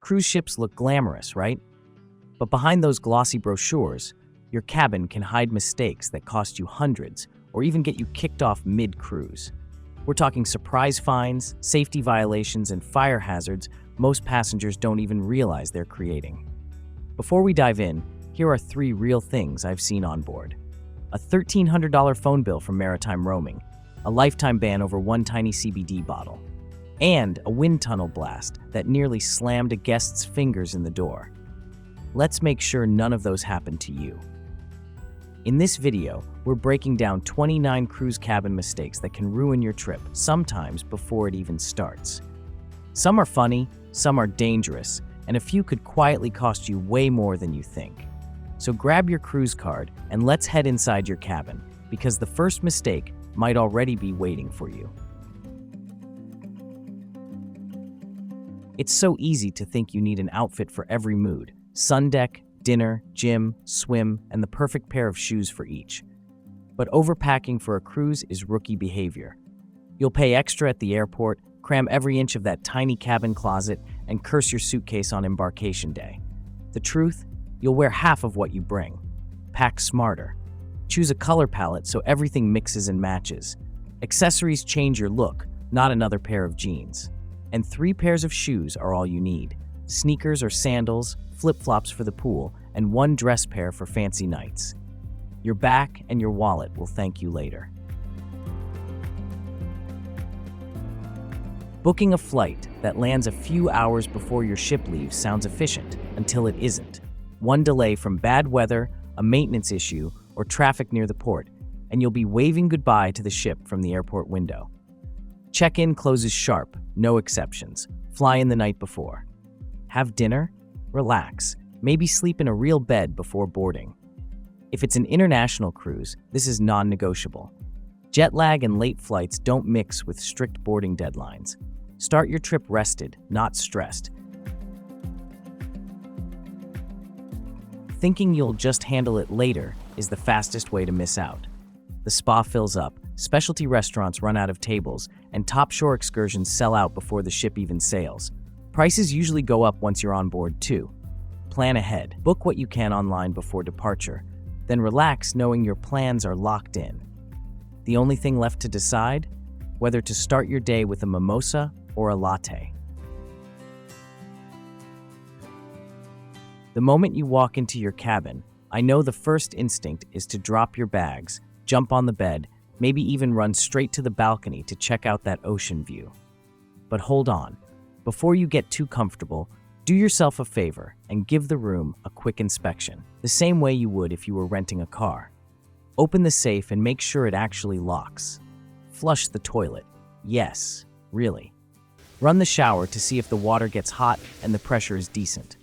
Cruise ships look glamorous, right? But behind those glossy brochures, your cabin can hide mistakes that cost you hundreds or even get you kicked off mid-cruise. We're talking surprise fines, safety violations, and fire hazards most passengers don't even realize they're creating. Before we dive in, here are 3 real things I've seen on board. A $1,300 phone bill from maritime roaming, a lifetime ban over one tiny CBD bottle, and a wind tunnel blast that nearly slammed a guest's fingers in the door. Let's make sure none of those happen to you. In this video, we're breaking down 29 cruise cabin mistakes that can ruin your trip, sometimes before it even starts. Some are funny, some are dangerous, and a few could quietly cost you way more than you think. So grab your cruise card and let's head inside your cabin, because the first mistake might already be waiting for you. It's so easy to think you need an outfit for every mood: sun deck, dinner, gym, swim, and the perfect pair of shoes for each. But overpacking for a cruise is rookie behavior. You'll pay extra at the airport, cram every inch of that tiny cabin closet, and curse your suitcase on embarkation day. The truth? You'll wear half of what you bring. Pack smarter. Choose a color palette so everything mixes and matches. Accessories change your look, not another pair of jeans. And 3 pairs of shoes are all you need: sneakers or sandals, flip-flops for the pool, and 1 dress pair for fancy nights. Your back and your wallet will thank you later. Booking a flight that lands a few hours before your ship leaves sounds efficient until it isn't. One delay from bad weather, a maintenance issue, or traffic near the port, and you'll be waving goodbye to the ship from the airport window. Check-in closes sharp, no exceptions. Fly in the night before. Have dinner? Relax. Maybe sleep in a real bed before boarding. If it's an international cruise, this is non-negotiable. Jet lag and late flights don't mix with strict boarding deadlines. Start your trip rested, not stressed. Thinking you'll just handle it later is the fastest way to miss out. The spa fills up, specialty restaurants run out of tables, and top shore excursions sell out before the ship even sails. Prices usually go up once you're on board too. Plan ahead. Book what you can online before departure. Then relax knowing your plans are locked in. The only thing left to decide? Whether to start your day with a mimosa or a latte. The moment you walk into your cabin, I know the first instinct is to drop your bags, jump on the bed, maybe even run straight to the balcony to check out that ocean view. But hold on. Before you get too comfortable, do yourself a favor and give the room a quick inspection, the same way you would if you were renting a car. Open the safe and make sure it actually locks. Flush the toilet. Yes, really. Run the shower to see if the water gets hot and the pressure is decent.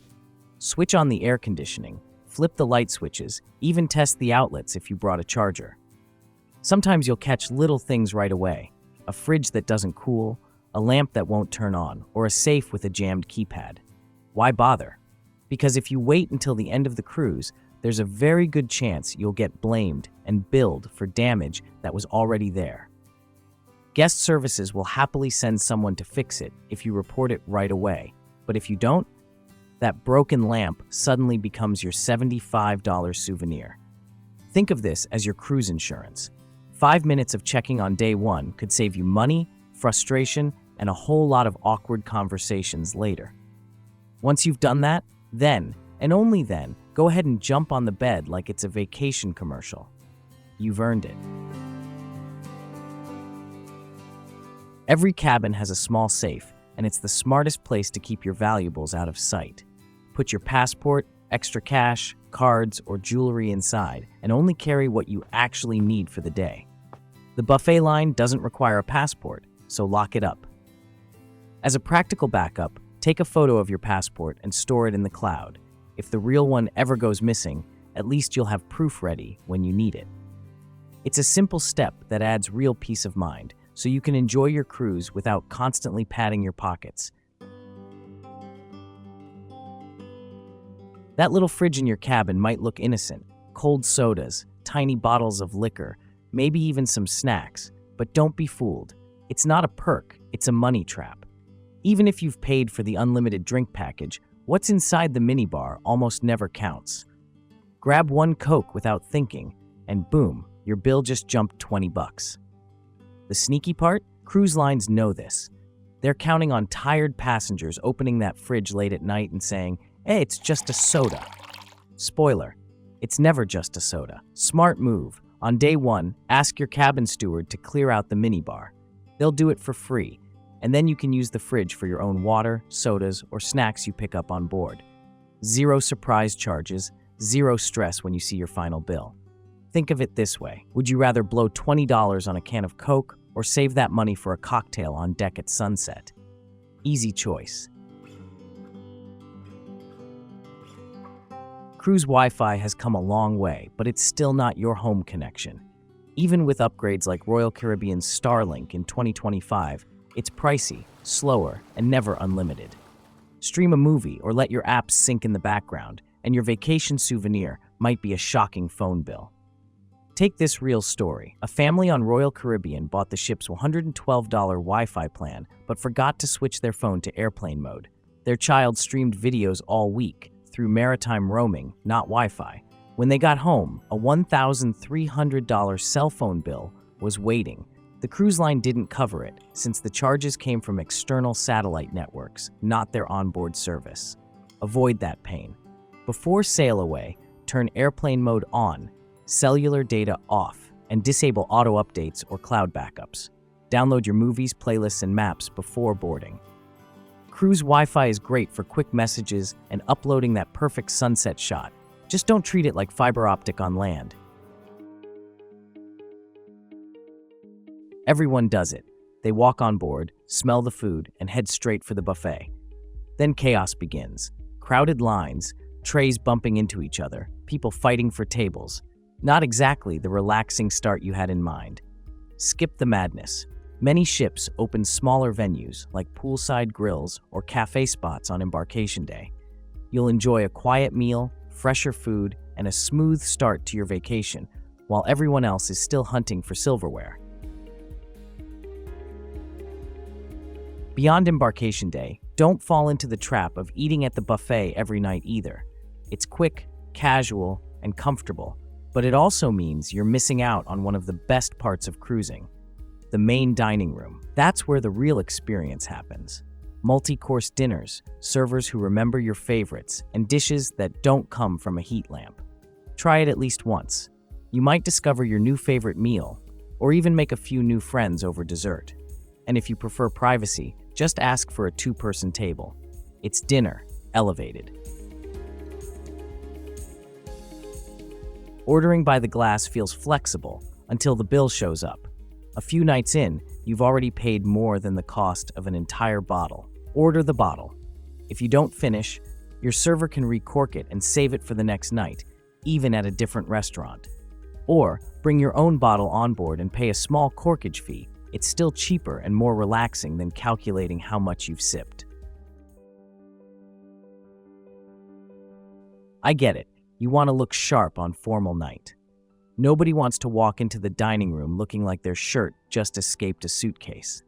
Switch on the air conditioning, flip the light switches, even test the outlets if you brought a charger. Sometimes you'll catch little things right away: a fridge that doesn't cool, a lamp that won't turn on, or a safe with a jammed keypad. Why bother? Because if you wait until the end of the cruise, there's a very good chance you'll get blamed and billed for damage that was already there. Guest services will happily send someone to fix it if you report it right away, but if you don't, that broken lamp suddenly becomes your $75 souvenir. Think of this as your cruise insurance. 5 minutes of checking on day 1 could save you money, frustration, and a whole lot of awkward conversations later. Once you've done that, then, and only then, go ahead and jump on the bed like it's a vacation commercial. You've earned it. Every cabin has a small safe, and it's the smartest place to keep your valuables out of sight. Put your passport, extra cash, cards, or jewelry inside, and only carry what you actually need for the day. The buffet line doesn't require a passport, so lock it up. As a practical backup, take a photo of your passport and store it in the cloud. If the real one ever goes missing, at least you'll have proof ready when you need it. It's a simple step that adds real peace of mind, so you can enjoy your cruise without constantly padding your pockets. That little fridge in your cabin might look innocent: cold sodas, tiny bottles of liquor, maybe even some snacks. But don't be fooled. It's not a perk, it's a money trap. Even if you've paid for the unlimited drink package, What's inside the minibar almost never counts. Grab one Coke without thinking, and boom, your bill just jumped 20 bucks. The sneaky part? Cruise lines know this. They're counting on tired passengers opening that fridge late at night and saying, "Hey, it's just a soda." Spoiler, it's never just a soda. Smart move. On day one, ask your cabin steward to clear out the minibar. They'll do it for free, and then you can use the fridge for your own water, sodas, or snacks you pick up on board. Zero surprise charges, zero stress when you see your final bill. Think of it this way. Would you rather blow $20 on a can of Coke or save that money for a cocktail on deck at sunset? Easy choice. Cruise Wi-Fi has come a long way, but it's still not your home connection. Even with upgrades like Royal Caribbean's Starlink in 2025, it's pricey, slower, and never unlimited. Stream a movie or let your apps sync in the background, and your vacation souvenir might be a shocking phone bill. Take this real story. A family on Royal Caribbean bought the ship's $112 Wi-Fi plan, but forgot to switch their phone to airplane mode. Their child streamed videos all week through maritime roaming, not Wi-Fi. When they got home, a $1,300 cell phone bill was waiting. The cruise line didn't cover it, since the charges came from external satellite networks, not their onboard service. Avoid that pain. Before sail away, turn airplane mode on, cellular data off, and disable auto updates or cloud backups. Download your movies, playlists, and maps before boarding. Cruise Wi-Fi is great for quick messages and uploading that perfect sunset shot. Just don't treat it like fiber optic on land. Everyone does it. They walk on board, smell the food, and head straight for the buffet. Then chaos begins. Crowded lines, trays bumping into each other, people fighting for tables. Not exactly the relaxing start you had in mind. Skip the madness. Many ships open smaller venues like poolside grills or cafe spots on embarkation day. You'll enjoy a quiet meal, fresher food, and a smooth start to your vacation, while everyone else is still hunting for silverware. Beyond embarkation day, don't fall into the trap of eating at the buffet every night either. It's quick, casual, and comfortable, but it also means you're missing out on one of the best parts of cruising, the main dining room. That's where the real experience happens. Multi-course dinners, servers who remember your favorites, and dishes that don't come from a heat lamp. Try it at least once. You might discover your new favorite meal, or even make a few new friends over dessert. And if you prefer privacy, just ask for a two-person table. It's dinner, elevated. Ordering by the glass feels flexible until the bill shows up. A few nights in, you've already paid more than the cost of an entire bottle. Order the bottle. If you don't finish, your server can recork it and save it for the next night, even at a different restaurant. Or bring your own bottle on board and pay a small corkage fee. It's still cheaper and more relaxing than calculating how much you've sipped. I get it. You want to look sharp on formal night. Nobody wants to walk into the dining room looking like their shirt just escaped a suitcase.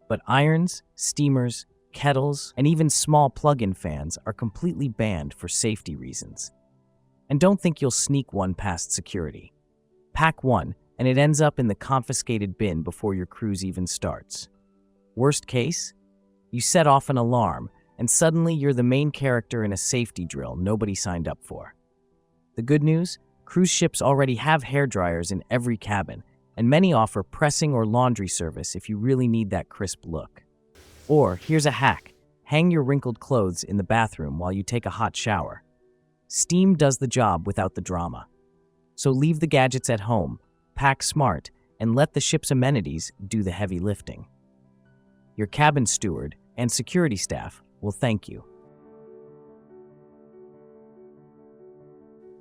But irons, steamers, kettles, and even small plug-in fans are completely banned for safety reasons. And don't think you'll sneak one past security. Pack one, and it ends up in the confiscated bin before your cruise even starts. Worst case? You set off an alarm, and suddenly you're the main character in a safety drill nobody signed up for. The good news? Cruise ships already have hairdryers in every cabin, and many offer pressing or laundry service if you really need that crisp look. Or, here's a hack. Hang your wrinkled clothes in the bathroom while you take a hot shower. Steam does the job without the drama. So leave the gadgets at home, pack smart, and let the ship's amenities do the heavy lifting. Your cabin steward and security staff will thank you.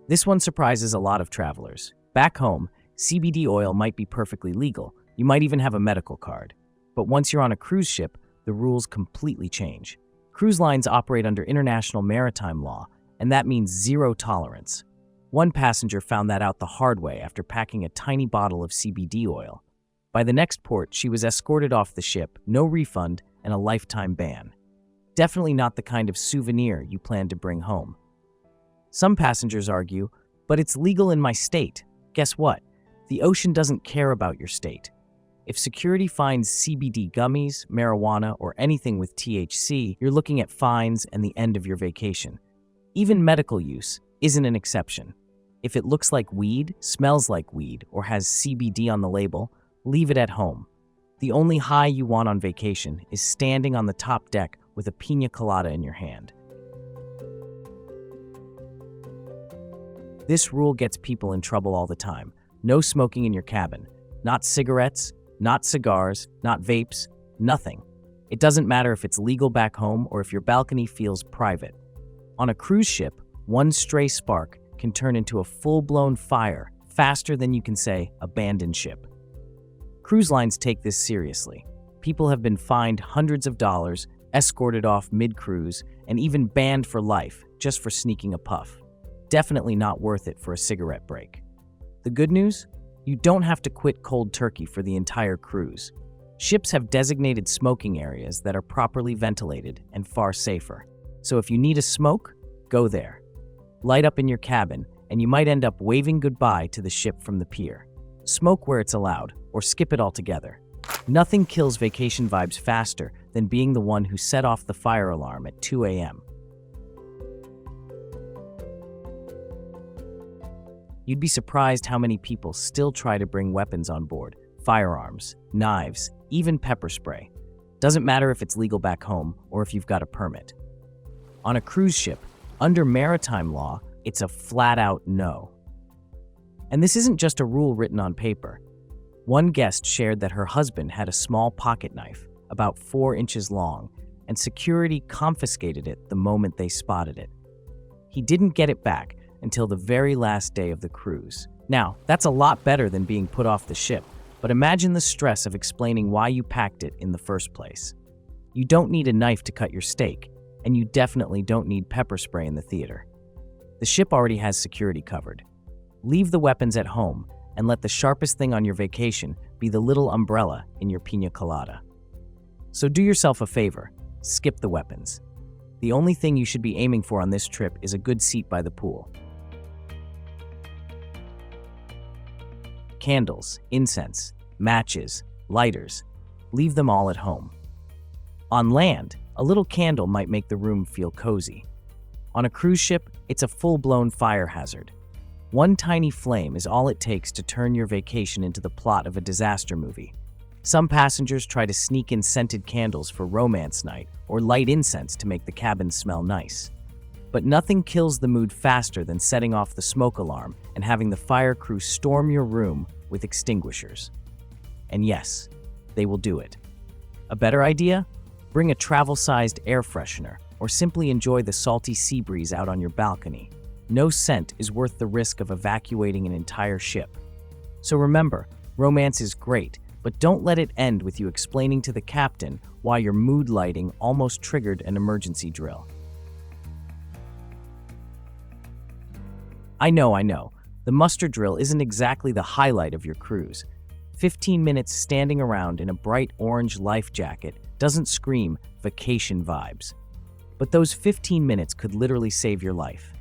This one surprises a lot of travelers. Back home, CBD oil might be perfectly legal. You might even have a medical card. But once you're on a cruise ship, the rules completely change. Cruise lines operate under international maritime law, and that means zero tolerance. One passenger found that out the hard way after packing a tiny bottle of CBD oil. By the next port, she was escorted off the ship, no refund, and a lifetime ban. Definitely not the kind of souvenir you plan to bring home. Some passengers argue, but it's legal in my state. Guess what? The ocean doesn't care about your state. If security finds CBD gummies, marijuana, or anything with THC, you're looking at fines and the end of your vacation. Even medical use isn't an exception. If it looks like weed, smells like weed, or has CBD on the label, leave it at home. The only high you want on vacation is standing on the top deck with a piña colada in your hand. This rule gets people in trouble all the time. No smoking in your cabin. Not cigarettes, not cigars, not vapes, nothing. It doesn't matter if it's legal back home or if your balcony feels private. On a cruise ship, one stray spark can turn into a full-blown fire faster than you can say abandoned ship. Cruise lines take this seriously. People have been fined hundreds of dollars, escorted off mid-cruise, and even banned for life just for sneaking a puff. Definitely not worth it for a cigarette break. The good news? You don't have to quit cold turkey for the entire cruise. Ships have designated smoking areas that are properly ventilated and far safer. So if you need a smoke, go there. Light up in your cabin, and you might end up waving goodbye to the ship from the pier. Smoke where it's allowed, or skip it altogether. Nothing kills vacation vibes faster than being the one who set off the fire alarm at 2 a.m. You'd be surprised how many people still try to bring weapons on board. Firearms, knives, even pepper spray. Doesn't matter if it's legal back home or if you've got a permit. On a cruise ship, under maritime law, it's a flat-out no. And this isn't just a rule written on paper. One guest shared that her husband had a small pocket knife, about 4 inches long, and security confiscated it the moment they spotted it. He didn't get it back until the very last day of the cruise. Now, that's a lot better than being put off the ship, but imagine the stress of explaining why you packed it in the first place. You don't need a knife to cut your steak, and you definitely don't need pepper spray in the theater. The ship already has security covered. Leave the weapons at home and let the sharpest thing on your vacation be the little umbrella in your piña colada. So do yourself a favor, skip the weapons. The only thing you should be aiming for on this trip is a good seat by the pool. Candles, incense, matches, lighters, leave them all at home. On land, a little candle might make the room feel cozy. On a cruise ship, it's a full-blown fire hazard. One tiny flame is all it takes to turn your vacation into the plot of a disaster movie. Some passengers try to sneak in scented candles for romance night or light incense to make the cabin smell nice. But nothing kills the mood faster than setting off the smoke alarm and having the fire crew storm your room with extinguishers. And yes, they will do it. A better idea? Bring a travel-sized air freshener or simply enjoy the salty sea breeze out on your balcony. No scent is worth the risk of evacuating an entire ship. So remember, romance is great, but don't let it end with you explaining to the captain why your mood lighting almost triggered an emergency drill. I know. The muster drill isn't exactly the highlight of your cruise. 15 minutes standing around in a bright orange life jacket doesn't scream vacation vibes. But those 15 minutes could literally save your life.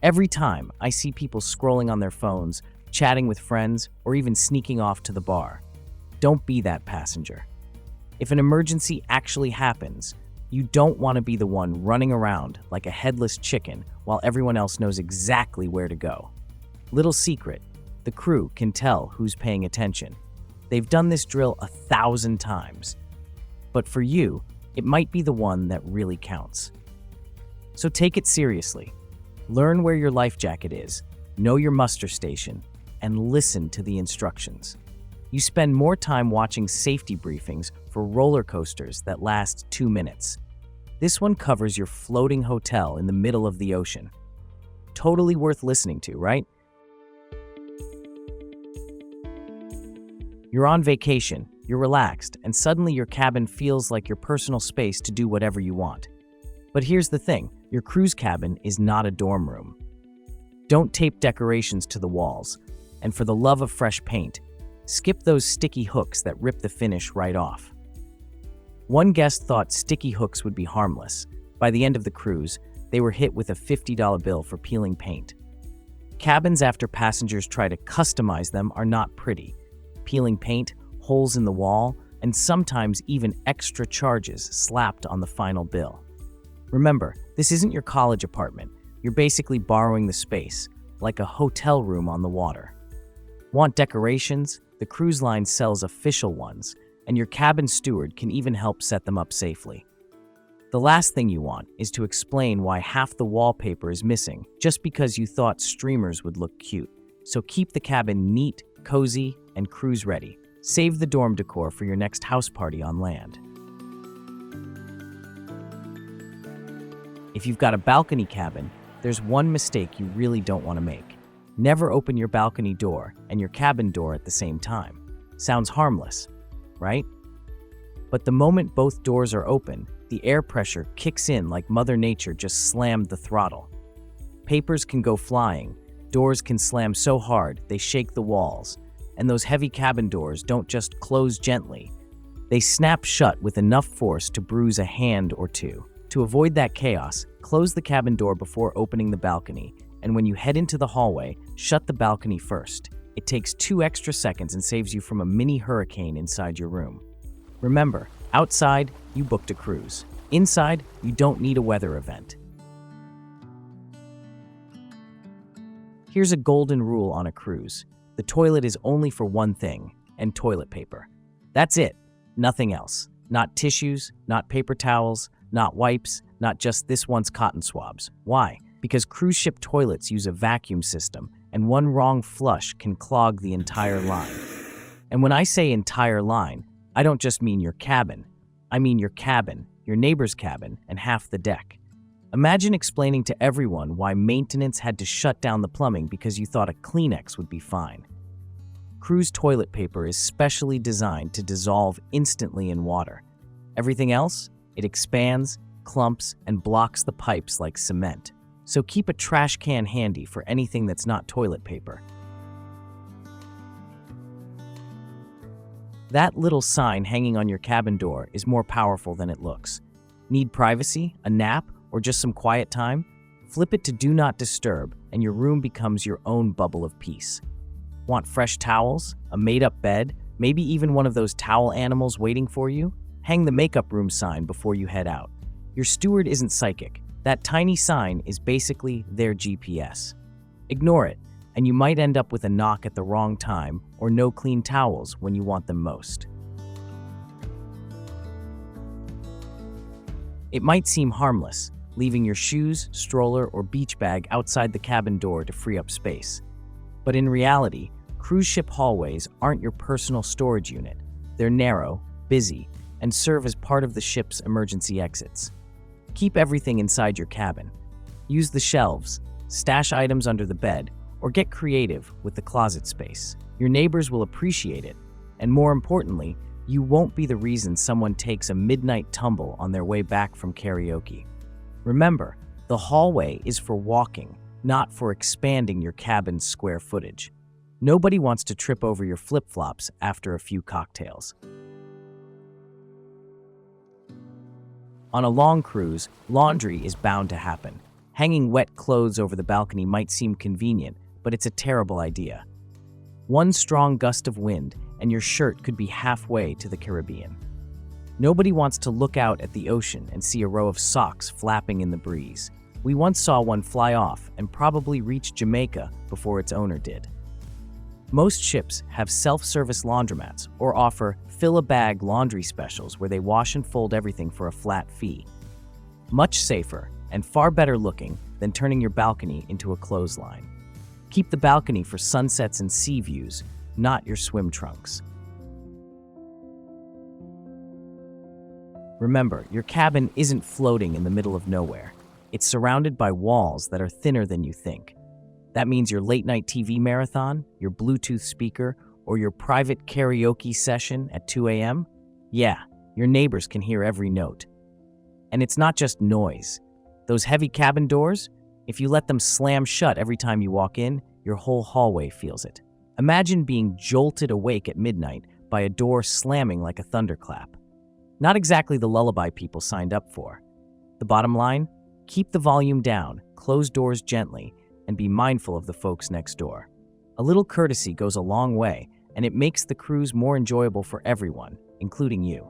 Every time I see people scrolling on their phones, chatting with friends, or even sneaking off to the bar. Don't be that passenger. If an emergency actually happens, you don't want to be the one running around like a headless chicken while everyone else knows exactly where to go. Little secret, the crew can tell who's paying attention. They've done this drill 1,000 times. But for you, it might be the one that really counts. So take it seriously. Learn where your life jacket is, know your muster station, and listen to the instructions. You spend more time watching safety briefings for roller coasters that last 2 minutes. This one covers your floating hotel in the middle of the ocean. Totally worth listening to, right? You're on vacation, you're relaxed, and suddenly your cabin feels like your personal space to do whatever you want. But here's the thing, your cruise cabin is not a dorm room. Don't tape decorations to the walls, and for the love of fresh paint, skip those sticky hooks that rip the finish right off. One guest thought sticky hooks would be harmless. By the end of the cruise, they were hit with a $50 bill for peeling paint. Cabins after passengers try to customize them are not pretty. Peeling paint, holes in the wall, and sometimes even extra charges slapped on the final bill. Remember, this isn't your college apartment. You're basically borrowing the space, like a hotel room on the water. Want decorations? The cruise line sells official ones, and your cabin steward can even help set them up safely. The last thing you want is to explain why half the wallpaper is missing just because you thought streamers would look cute. So keep the cabin neat, cozy, and cruise ready. Save the dorm decor for your next house party on land. If you've got a balcony cabin, there's one mistake you really don't want to make. Never open your balcony door and your cabin door at the same time. Sounds harmless, right? But the moment both doors are open, the air pressure kicks in like Mother Nature just slammed the throttle. Papers can go flying, doors can slam so hard they shake the walls, and those heavy cabin doors don't just close gently. They snap shut with enough force to bruise a hand or two. To avoid that chaos, close the cabin door before opening the balcony, and when you head into the hallway, shut the balcony first. It takes 2 extra seconds and saves you from a mini hurricane inside your room. Remember, outside, you booked a cruise. Inside, you don't need a weather event. Here's a golden rule on a cruise. The toilet is only for one thing, and toilet paper. That's it. Nothing else. Not tissues, not paper towels, not wipes, not just this one's cotton swabs. Why? Because cruise ship toilets use a vacuum system, and one wrong flush can clog the entire line. And when I say entire line, I don't just mean your cabin. I mean your cabin, your neighbor's cabin, and half the deck. Imagine explaining to everyone why maintenance had to shut down the plumbing because you thought a Kleenex would be fine. Cruise toilet paper is specially designed to dissolve instantly in water. Everything else? It expands, clumps, and blocks the pipes like cement. So keep a trash can handy for anything that's not toilet paper. That little sign hanging on your cabin door is more powerful than it looks. Need privacy, a nap, or just some quiet time? Flip it to Do Not Disturb, and your room becomes your own bubble of peace. Want fresh towels, a made-up bed, maybe even one of those towel animals waiting for you? Hang the makeup room sign before you head out. Your steward isn't psychic. That tiny sign is basically their GPS. Ignore it, and you might end up with a knock at the wrong time or no clean towels when you want them most. It might seem harmless, leaving your shoes, stroller, or beach bag outside the cabin door to free up space. But in reality, cruise ship hallways aren't your personal storage unit. They're narrow, busy, and serve as part of the ship's emergency exits. Keep everything inside your cabin. Use the shelves, stash items under the bed, or get creative with the closet space. Your neighbors will appreciate it, and more importantly, you won't be the reason someone takes a midnight tumble on their way back from karaoke. Remember, the hallway is for walking, not for expanding your cabin's square footage. Nobody wants to trip over your flip-flops after a few cocktails. On a long cruise, laundry is bound to happen. Hanging wet clothes over the balcony might seem convenient, but it's a terrible idea. One strong gust of wind, and your shirt could be halfway to the Caribbean. Nobody wants to look out at the ocean and see a row of socks flapping in the breeze. We once saw one fly off and probably reach Jamaica before its owner did. Most ships have self-service laundromats or offer fill-a-bag laundry specials where they wash and fold everything for a flat fee. Much safer and far better looking than turning your balcony into a clothesline. Keep the balcony for sunsets and sea views, not your swim trunks. Remember, your cabin isn't floating in the middle of nowhere. It's surrounded by walls that are thinner than you think. That means your late-night TV marathon, your Bluetooth speaker, or your private karaoke session at 2 a.m.? Yeah, your neighbors can hear every note. And it's not just noise. Those heavy cabin doors, if you let them slam shut every time you walk in, your whole hallway feels it. Imagine being jolted awake at midnight by a door slamming like a thunderclap. Not exactly the lullaby people signed up for. The bottom line? Keep the volume down, close doors gently, and be mindful of the folks next door. A little courtesy goes a long way, and it makes the cruise more enjoyable for everyone, including you.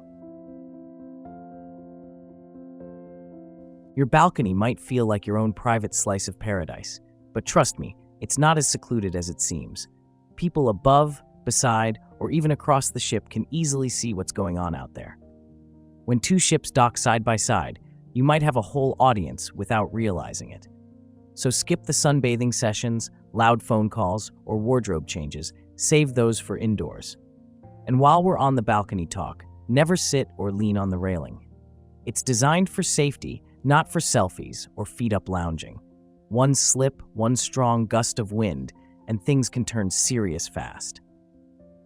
Your balcony might feel like your own private slice of paradise, but trust me, it's not as secluded as it seems. People above, beside, or even across the ship can easily see what's going on out there. When two ships dock side by side, you might have a whole audience without realizing it. So skip the sunbathing sessions, loud phone calls, or wardrobe changes. Save those for indoors. And while we're on the balcony talk, never sit or lean on the railing. It's designed for safety, not for selfies or feet-up lounging. One slip, one strong gust of wind, and things can turn serious fast.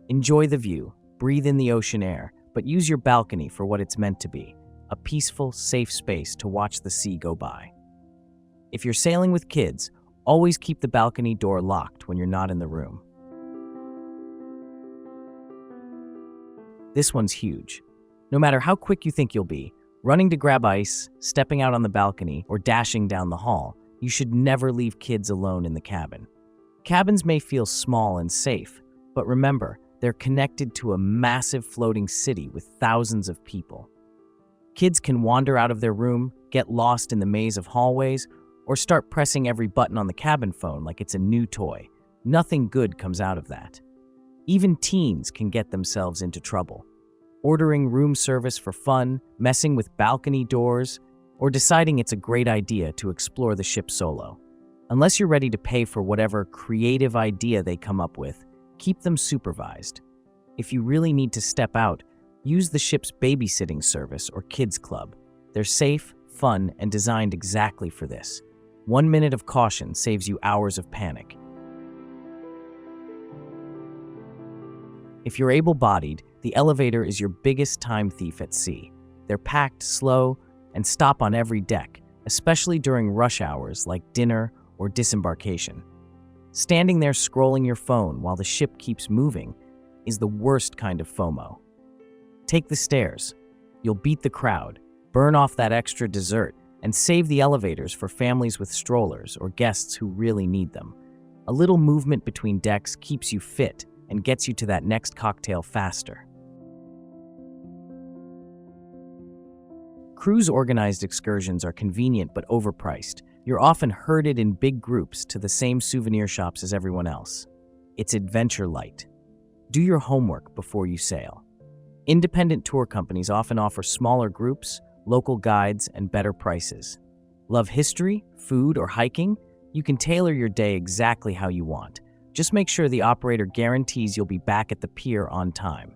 Enjoy the view, breathe in the ocean air, but use your balcony for what it's meant to be, a peaceful, safe space to watch the sea go by. If you're sailing with kids, always keep the balcony door locked when you're not in the room. This one's huge. No matter how quick you think you'll be, running to grab ice, stepping out on the balcony, or dashing down the hall, you should never leave kids alone in the cabin. Cabins may feel small and safe, but remember, they're connected to a massive floating city with thousands of people. Kids can wander out of their room, get lost in the maze of hallways, or start pressing every button on the cabin phone like it's a new toy. Nothing good comes out of that. Even teens can get themselves into trouble. Ordering room service for fun, messing with balcony doors, or deciding it's a great idea to explore the ship solo. Unless you're ready to pay for whatever creative idea they come up with, keep them supervised. If you really need to step out, use the ship's babysitting service or kids club. They're safe, fun, and designed exactly for this. 1 minute of caution saves you hours of panic. If you're able-bodied, the elevator is your biggest time thief at sea. They're packed, slow, and stop on every deck, especially during rush hours like dinner or disembarkation. Standing there scrolling your phone while the ship keeps moving is the worst kind of FOMO. Take the stairs. You'll beat the crowd, burn off that extra dessert, and save the elevators for families with strollers or guests who really need them. A little movement between decks keeps you fit and gets you to that next cocktail faster. Cruise-organized excursions are convenient but overpriced. You're often herded in big groups to the same souvenir shops as everyone else. It's adventure light. Do your homework before you sail. Independent tour companies often offer smaller groups, local guides, and better prices. Love history, food, or hiking? You can tailor your day exactly how you want. Just make sure the operator guarantees you'll be back at the pier on time.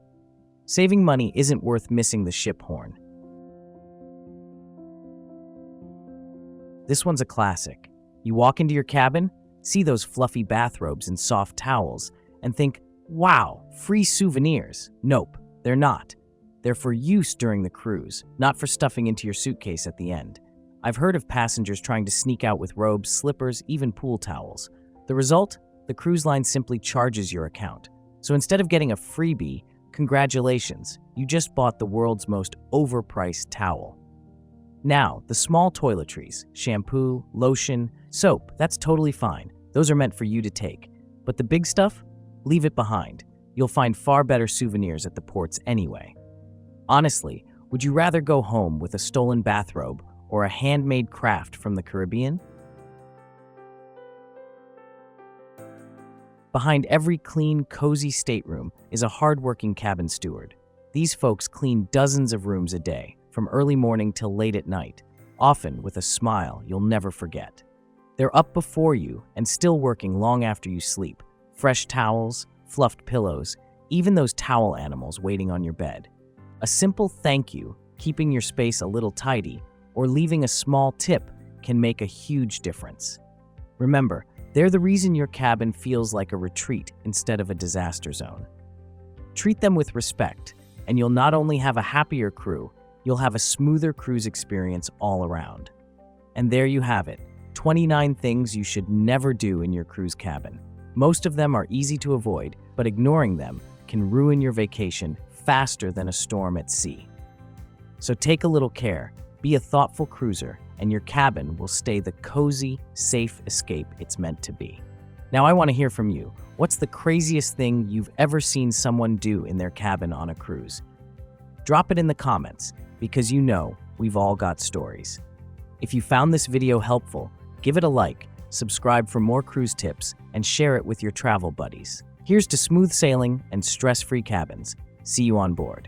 Saving money isn't worth missing the ship horn. This one's a classic. You walk into your cabin, see those fluffy bathrobes and soft towels, and think, wow, free souvenirs. Nope, they're not. They're for use during the cruise, not for stuffing into your suitcase at the end. I've heard of passengers trying to sneak out with robes, slippers, even pool towels. The result? The cruise line simply charges your account. So instead of getting a freebie, congratulations, you just bought the world's most overpriced towel. Now, the small toiletries, shampoo, lotion, soap, that's totally fine. Those are meant for you to take. But the big stuff? Leave it behind. You'll find far better souvenirs at the ports anyway. Honestly, would you rather go home with a stolen bathrobe or a handmade craft from the Caribbean? Behind every clean, cozy stateroom is a hardworking cabin steward. These folks clean dozens of rooms a day, from early morning till late at night, often with a smile you'll never forget. They're up before you and still working long after you sleep. Fresh towels, fluffed pillows, even those towel animals waiting on your bed. A simple thank you, keeping your space a little tidy, or leaving a small tip can make a huge difference. Remember, they're the reason your cabin feels like a retreat instead of a disaster zone. Treat them with respect, and you'll not only have a happier crew, you'll have a smoother cruise experience all around. And there you have it, 29 things you should never do in your cruise cabin. Most of them are easy to avoid, but ignoring them can ruin your vacation faster than a storm at sea. So take a little care, be a thoughtful cruiser, and your cabin will stay the cozy, safe escape it's meant to be. Now I want to hear from you. What's the craziest thing you've ever seen someone do in their cabin on a cruise? Drop it in the comments, because you know we've all got stories. If you found this video helpful, give it a like, subscribe for more cruise tips, and share it with your travel buddies. Here's to smooth sailing and stress-free cabins. See you on board.